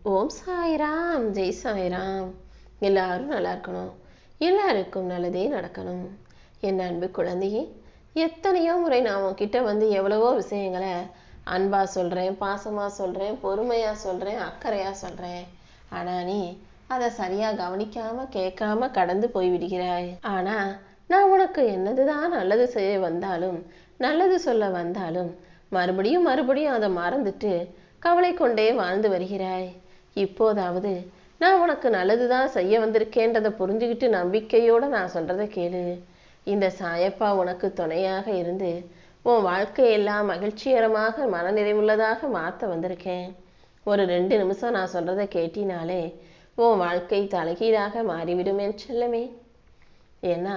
ஓம் சாய்ராம், ஜெய் சாய்ராம். எல்லாரும் நல்லா இருக்கணும், எல்லாருக்கும் நல்லதே நடக்கணும். என் அன்பு குழந்தையே, எத்தனையோ முறை நான் உன்கிட்ட வந்து எவ்வளவோ விஷயங்களை அன்பா சொல்கிறேன், பாசமாக சொல்கிறேன், பொறுமையாக சொல்கிறேன், அக்கறையாக சொல்கிறேன். ஆனால் நீ அதை சரியாக கவனிக்காமல் கேட்காம கடந்து போய் விடுகிறாய். ஆனால் நான் உனக்கு என்னதுதான் நல்லது செய்ய வந்தாலும், நல்லது சொல்ல வந்தாலும் மறுபடியும் மறுபடியும் அதை மறந்துட்டு கவலை கொண்டே வாழ்ந்து வருகிறாய். இப்போதாவது நான் உனக்கு நல்லதுதான் செய்ய வந்திருக்கேன்றதை புரிஞ்சுக்கிட்டு நம்பிக்கையோடு நான் சொல்கிறத கேளு. இந்த சாயப்பா உனக்கு துணையாக இருந்து உன் வாழ்க்கையெல்லாம் மகிழ்ச்சிகரமாக மனநிறைவுள்ளதாக மாற்ற வந்திருக்கேன். ஒரு 2 நிமிஷம் நான் சொல்கிறத கேட்டினாலே உன் வாழ்க்கை தலைகீழாக மாறிவிடும் என் செல்லமே. ஏன்னா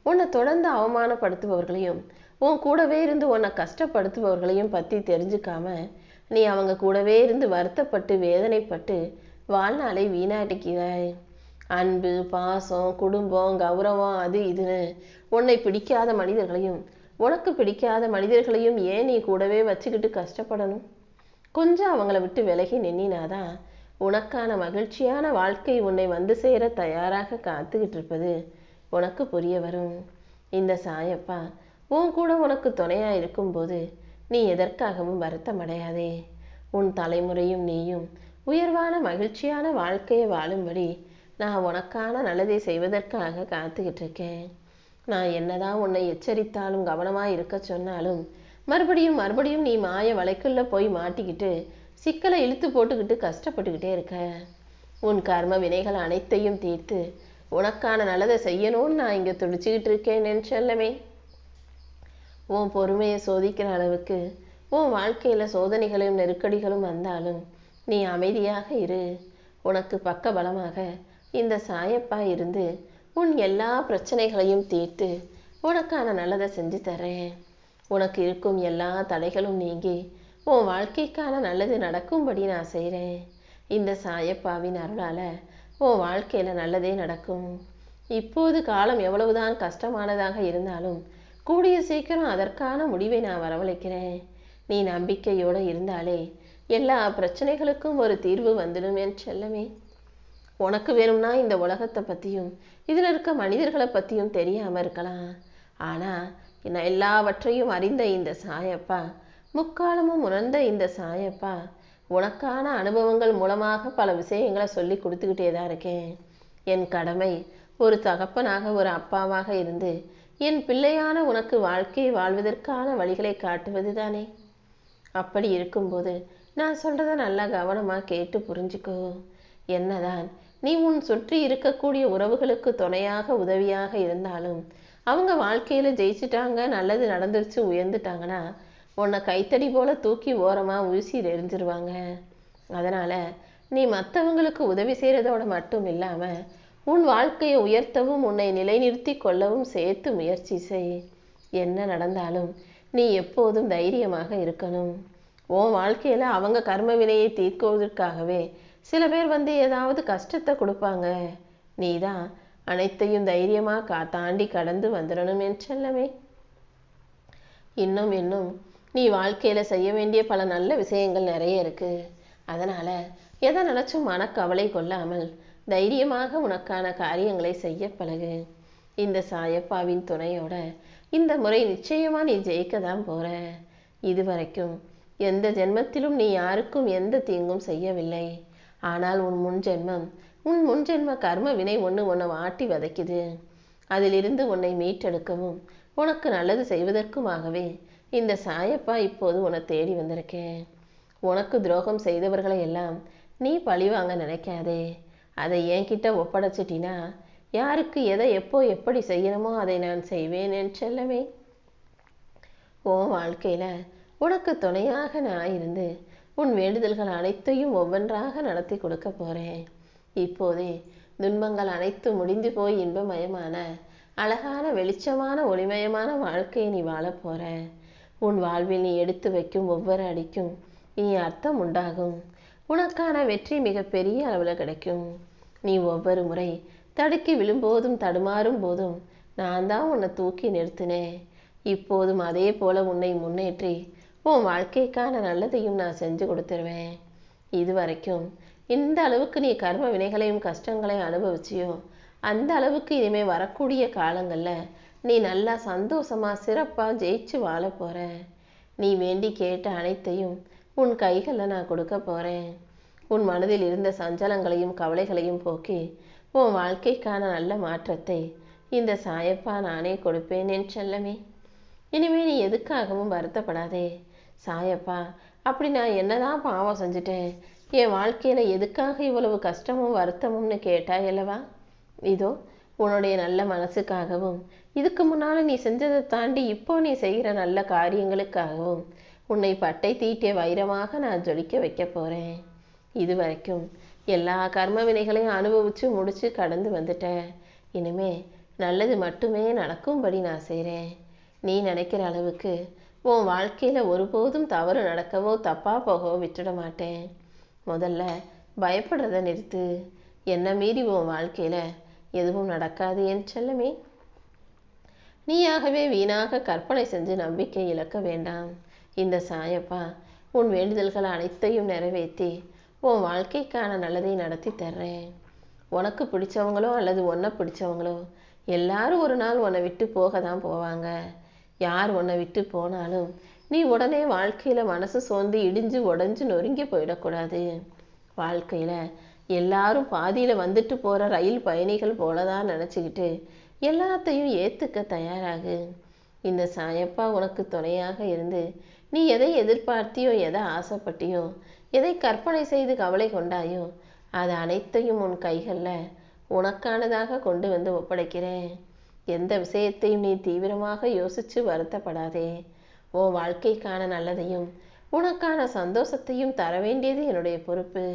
உன்னை தொடர்ந்து அவமானப்படுத்துபவர்களையும் உன் கூடவே இருந்து உன்னை கஷ்டப்படுத்துபவர்களையும் பற்றி தெரிஞ்சுக்காம நீ அவங்க கூடவே இருந்து வருத்தப்பட்டு வேதனைப்பட்டு வாழ்நாளை வீணாடிக்கிறாய். அன்பு, பாசம், குடும்பம், கௌரவம், அது இதுன்னு உன்னை பிடிக்காத மனிதர்களையும் உனக்கு பிடிக்காத மனிதர்களையும் ஏன் நீ கூடவே வச்சுக்கிட்டு கஷ்டப்படணும்? கொஞ்சம் அவங்கள விட்டு விலகி நின்னாதான் உனக்கான மகிழ்ச்சியான வாழ்க்கை உன்னை வந்து சேர தயாராக காத்துக்கிட்டு இருப்பது உனக்கு புரிய வரும். இந்த சாயப்பா உன் கூட உனக்கு துணையா இருக்கும்போது நீ எதற்காகவும் வருத்தம் அடையாதே. உன் தலைமுறையும் நீயும் உயர்வான மகிழ்ச்சியான வாழ்க்கையை வாழும்படி நான் உனக்கான நல்லதை செய்வதற்காக காத்துக்கிட்டு இருக்கேன். நான் என்னதான் உன்னை எச்சரித்தாலும் கவனமாக இருக்க சொன்னாலும் மறுபடியும் மறுபடியும் நீ மாய வலைக்குள்ள போய் மாட்டிக்கிட்டு சிக்கலை இழுத்து போட்டுக்கிட்டு கஷ்டப்பட்டுக்கிட்டே இருக்க. உன் கர்ம வினைகள் அனைத்தையும் தீர்த்து உனக்கான நல்லதை செய்யணும்னு நான் இங்கே துடிச்சுக்கிட்டு இருக்கேன் என் செல்லமே. உன் பொறுமையை சோதிக்கிற அளவுக்கு உன் வாழ்க்கையில் சோதனைகளும் நெருக்கடிகளும் வந்தாலும் நீ அமைதியாக இரு. உனக்கு பக்க பலமாக இந்த சாயப்பா இருந்து உன் எல்லா பிரச்சனைகளையும் தீர்த்து உனக்கான நல்லதை செஞ்சு தரேன். உனக்கு இருக்கும் எல்லா தடைகளும் நீங்கி உன் வாழ்க்கைக்கான நல்லது நடக்கும்படி நான் செய்கிறேன். இந்த சாயப்பாவின் அருளால் உன் வாழ்க்கையில் நல்லதே நடக்கும். இப்போது காலம் எவ்வளவுதான் கஷ்டமானதாக இருந்தாலும் கூடிய சீக்கிரம் அதற்கான முடிவை நான் வரவழைக்கிறேன். நீ நம்பிக்கையோடு இருந்தாலே எல்லா பிரச்சனைகளுக்கும் ஒரு தீர்வு வந்துடும் என் செல்லமே. உனக்கு வேணும்னா இந்த உலகத்தை பற்றியும் இதில் இருக்க மனிதர்களை பற்றியும் தெரியாமல் இருக்கலாம். ஆனால் நான் எல்லாவற்றையும் அறிந்த இந்த சாயப்பா, முக்காலமும் உணர்ந்த இந்த சாயப்பா உனக்கான அனுபவங்கள் மூலமாக பல விஷயங்களை சொல்லி கொடுத்துக்கிட்டே தான் இருக்கேன். என் கடமை ஒரு தகப்பனாக, ஒரு அப்பாவாக இருந்து என் பிள்ளையான உனக்கு வாழ்க்கையை வாழ்வதற்கான வழிகளை காட்டுவது தானே. அப்படி இருக்கும்போது நான் சொல்கிறத நல்லா கவனமாக கேட்டு புரிஞ்சுக்கோ. என்னதான் நீ உன் சுற்றி இருக்கக்கூடிய உறவுகளுக்கு துணையாக உதவியாக இருந்தாலும் அவங்க வாழ்க்கையில் ஜெயிச்சிட்டாங்க, நல்லது நடந்துருச்சு, உயர்ந்துட்டாங்கன்னா உன்னை கைத்தடி போல தூக்கி ஓரமாக ஊசி எரிஞ்சிருவாங்க. அதனால் நீ மற்றவங்களுக்கு உதவி செய்கிறதோட மட்டும் இல்லாமல் உன் வாழ்க்கையை உயர்த்தவும் உன்னை நிலைநிறுத்தி கொள்ளவும் சேர்த்து முயற்சி செய். என்ன நடந்தாலும் நீ எப்போதும் தைரியமாக இருக்கணும். உன் வாழ்க்கையில் அவங்க கர்ம வினையை தீர்க்குவதற்காகவே சில பேர் வந்து ஏதாவது கஷ்டத்தை கொடுப்பாங்க. நீ தான் அனைத்தையும் தைரியமாக தாண்டி கடந்து வந்துடணும் என் செல்லமே. இன்னும் இன்னும் நீ வாழ்க்கையில் செய்ய வேண்டிய பல நல்ல விஷயங்கள் நிறைய இருக்குது. அதனால் எதை நினச்சும் மனக்கவலை கொள்ளாமல் தைரியமாக உனக்கான காரியங்களை செய்ய பழகு. இந்த சாயப்பாவின் துணையோட இந்த முறை நிச்சயமா நீ ஜெயிக்க தான் போற. இதுவரைக்கும் எந்த ஜென்மத்திலும் நீ யாருக்கும் எந்த தீங்கும் செய்யவில்லை. ஆனால் உன் முன்ஜென்ம கர்ம வினை உன்னை வாட்டி வதைக்குது. அதிலிருந்து உன்னை மீட்டெடுக்கவும் உனக்கு நல்லது செய்வதற்குமாகவே இந்த சாயப்பா இப்போது உன்னை தேடி வந்திருக்கேன். உனக்கு துரோகம் செய்தவர்களை எல்லாம் நீ பழிவாங்க நினைக்காதே. அதை என்கிட்ட ஒப்படைச்சிட்டினா யாருக்கு எதை எப்போ எப்படி செய்யணுமோ அதை நான் செய்வேன் என் செல்லமே. உன் வாழ்க்கையில் உனக்கு துணையாக நான் இருந்து உன் வேண்டுதல்கள் அனைத்தையும் ஒவ்வொன்றாக நடத்தி கொடுக்க போகிறேன். இப்போதே துன்பங்கள் அனைத்தும் முடிந்து போய் இன்பமயமான அழகான வெளிச்சமான ஒளிமயமான வாழ்க்கையை நீ வாழப் போகிற. உன் வாழ்வில் நீ எடுத்து வைக்கும் ஒவ்வொரு அடிக்கும் இனி அர்த்தம் உண்டாகும். உனக்கான வெற்றி மிகப்பெரிய அளவில் கிடைக்கும். நீ ஒவ்வொரு முறை தடுக்கி விழும்போதும் தடுமாறும் போதும் நான் தான் உன்னை தூக்கி நிறுத்தினேன். இப்போதும் அதே போல உன்னை முன்னேற்றி உன் வாழ்க்கைக்கான நல்லதையும் நான் செஞ்சு கொடுத்துருவேன். இது வரைக்கும் இந்த அளவுக்கு நீ கர்ம வினைகளையும் கஷ்டங்களையும் அனுபவிச்சியோ அந்த அளவுக்கு இனிமே வரக்கூடிய காலங்கள்ல நீ நல்லா சந்தோஷமா சிறப்பா ஜெயிச்சு வாழ போற. நீ வேண்டி கேட்ட அனைத்தையும் உன் கைகளில் நான் கொடுக்க போறேன். உன் மனதில் இருந்த சஞ்சலங்களையும் கவலைகளையும் போக்கி உன் வாழ்க்கைக்கான நல்ல மாற்றத்தை இந்த சாயப்பா நானே கொடுப்பேன் என் செல்லமே. இனிமே நீ எதுக்காகவும் வருத்தப்படாதே. சாயப்பா, அப்படி நான் என்னதான் பாவம் செஞ்சுட்டேன், என் வாழ்க்கையில எதுக்காக இவ்வளவு கஷ்டமும் வருத்தமும்னு கேட்டாயல்லவா? இதோ உன்னுடைய நல்ல மனசுக்காகவும் இதுக்கு முன்னால நீ செஞ்சதை தாண்டி இப்போ நீ செய்கிற நல்ல காரியங்களுக்காகவும் உன்னை பட்டை தீட்டிய வைரமாக நான் ஜொலிக்க வைக்க போறேன். இது வரைக்கும் எல்லா கர்ம வினைகளையும் அனுபவிச்சு முடிச்சு கடந்து வந்துட்ட. இனிமே நல்லது மட்டுமே நடக்கும்படி நான் செய்கிறேன். நீ நினைக்கிற அளவுக்கு உன் வாழ்க்கையில ஒருபோதும் தவறு நடக்கவோ தப்பா போகவோ விட்டுட மாட்டேன். முதல்ல பயப்படுறத நிறுத்து. என்ன மீறி உன் வாழ்க்கையில எதுவும் நடக்காது என் செல்லமே. நீயாகவே வீணாக கற்பனை செஞ்சு நம்பிக்கை இழக்க வேண்டாம். இந்த சாயப்பா உன் வேண்டுதல்கள் அனைத்தையும் நிறைவேற்றி உன் வாழ்க்கைக்கான நல்லதை நடத்தி தர்றேன். உனக்கு பிடிச்சவங்களோ அல்லது உன்னை பிடிச்சவங்களோ எல்லாரும் ஒரு நாள் உன்னை விட்டு போக தான் போவாங்க. யார் உன்னை விட்டு போனாலும் நீ உடனே வாழ்க்கையில மனசு சோர்ந்து இடிஞ்சு உடஞ்சு நொறுங்கி போயிடக்கூடாது. வாழ்க்கையில எல்லாரும் பாதியில வந்துட்டு போற ரயில் பயணிகள் போலதான் நினைச்சுக்கிட்டு எல்லாத்தையும் ஏத்துக்க தயாராகு. இந்த சாயப்பா உனக்கு துணையாக இருந்து நீ எதை எதிர்பார்த்தியோ, எதை ஆசைப்பட்டியோ, எதை கற்பனை செய்து கவலை கொண்டாயோ அது அனைத்தையும் உன் கைகளில் உனக்கானதாக கொண்டு வந்து ஒப்படைக்கிறேன். எந்த விஷயத்தையும் நீ தீவிரமாக யோசிச்சு வருத்தப்படாதே. உன் வாழ்க்கைக்கான நல்லதையும் உனக்கான சந்தோஷத்தையும் தர வேண்டியது என்னுடைய பொறுப்பு.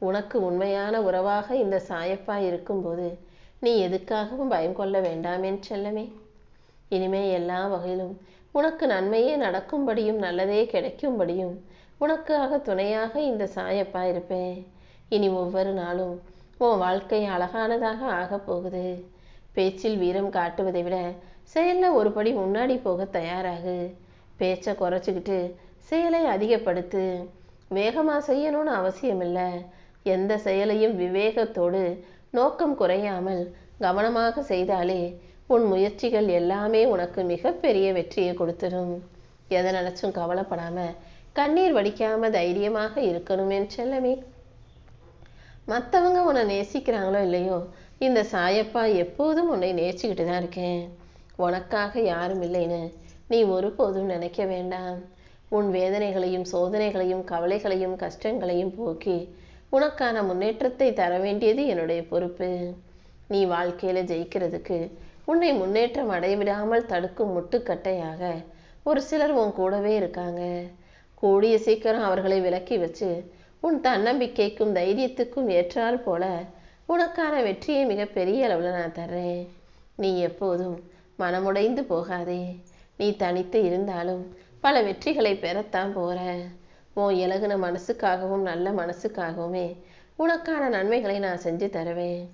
உனக்கு உண்மையான உறவாக இந்த சாயப்பா இருக்கும்போது நீ எதுக்காகவும் பயம் கொள்ள வேண்டாம் என் செல்லமே. இனிமே எல்லா வகையிலும் உனக்கு நன்மையே நடக்கும்படியும் நல்லதே கிடைக்கும்படியும் உனக்காக துணையாக இந்த சாயப்பா இருப்பேன். இனி ஒவ்வொரு நாளும் உன் வாழ்க்கை அழகானதாக ஆகப் போகுது. பேச்சில் வீரம் காட்டுவதை விட செயலில் ஒரு படி முன்னாடி போக தயாராகு. பேச்சை குறைச்சிக்கிட்டு செயலை அதிகப்படுத்து. வேகமாக செய்யணும்னு அவசியம் இல்லை. எந்த செயலையும் விவேகத்தோடு நோக்கம் குறையாமல் கவனமாக செய்தாலே உன் முயற்சிகள் எல்லாமே உனக்கு மிகப்பெரிய வெற்றியை கொடுத்துடும். எதை நினைச்சும் கவலைப்படாம கண்ணீர் வடிக்காம தைரியமாக இருக்கணும் என் செல்லமே. மற்றவங்க உன்னை நேசிக்கிறாங்களோ இல்லையோ, இந்த சாயப்பா எப்போதும் உன்னை நேசிக்கிட்டு தான் இருக்கேன். உனக்காக யாரும் இல்லைன்னு நீ ஒருபோதும் நினைக்க வேண்டாம். உன் வேதனைகளையும் சோதனைகளையும் கவலைகளையும் கஷ்டங்களையும் போக்கி உனக்கான முன்னேற்றத்தை தர வேண்டியது என்னுடைய பொறுப்பு. நீ வாழ்க்கையில ஜெயிக்கிறதுக்கு உன்னை முன்னேற்றம் அடைவிடாமல் தடுக்கும் முட்டுக்கட்டையாக ஒரு சிலர் உன் கூடவே இருக்காங்க. கூடிய சீக்கிரம் அவர்களை விலக்கி வச்சு உன் தன்னம்பிக்கைக்கும் தைரியத்துக்கும் ஏற்றால் போல உனக்கான வெற்றியை மிக பெரிய அளவில் நான் தர்றேன். நீ எப்போதும் மனமுடைந்து போகாதே. நீ தனித்து இருந்தாலும் பல வெற்றிகளை பெறத்தான் போற. உன் இலகுன மனசுக்காகவும் நல்ல மனசுக்காகவுமே உனக்கான நன்மைகளை நான் செஞ்சு தருவேன்.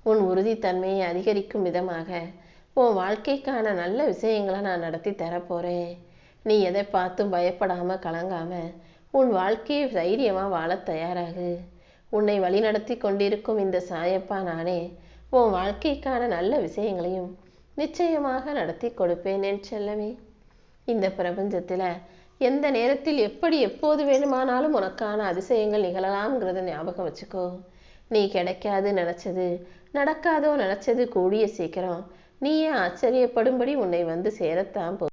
உன் உறுதித்தன்மையை அதிகரிக்கும் விதமாக உன் வாழ்க்கைக்கான நல்ல விஷயங்களை நான் நடத்தி தரப்போறேன். நீ எதை பார்த்தும் பயப்படாம கலங்காம உன் வாழ்க்கையை தைரியமாக வாழ தயாராகு. உன்னை வழிநடத்தி கொண்டிருக்கும் இந்த சாயப்பா நானே உன் வாழ்க்கைக்கான நல்ல விஷயங்களையும் நிச்சயமாக நடத்தி கொடுப்பேன் என் செல்லமே. இந்த பிரபஞ்சத்தில் எந்த நேரத்தில் எப்படி எப்போது வேணுமானாலும் உனக்கான அதிசயங்கள் நிகழலாம்ங்கிறத ஞாபகம் வச்சுக்கோ. நீ கிடைக்காது நினச்சது, நடக்காதோ நினச்சது கூடிய சீக்கிரம் நீயே ஆச்சரியப்படும்படி உன்னை வந்து சேரத்தான் போ.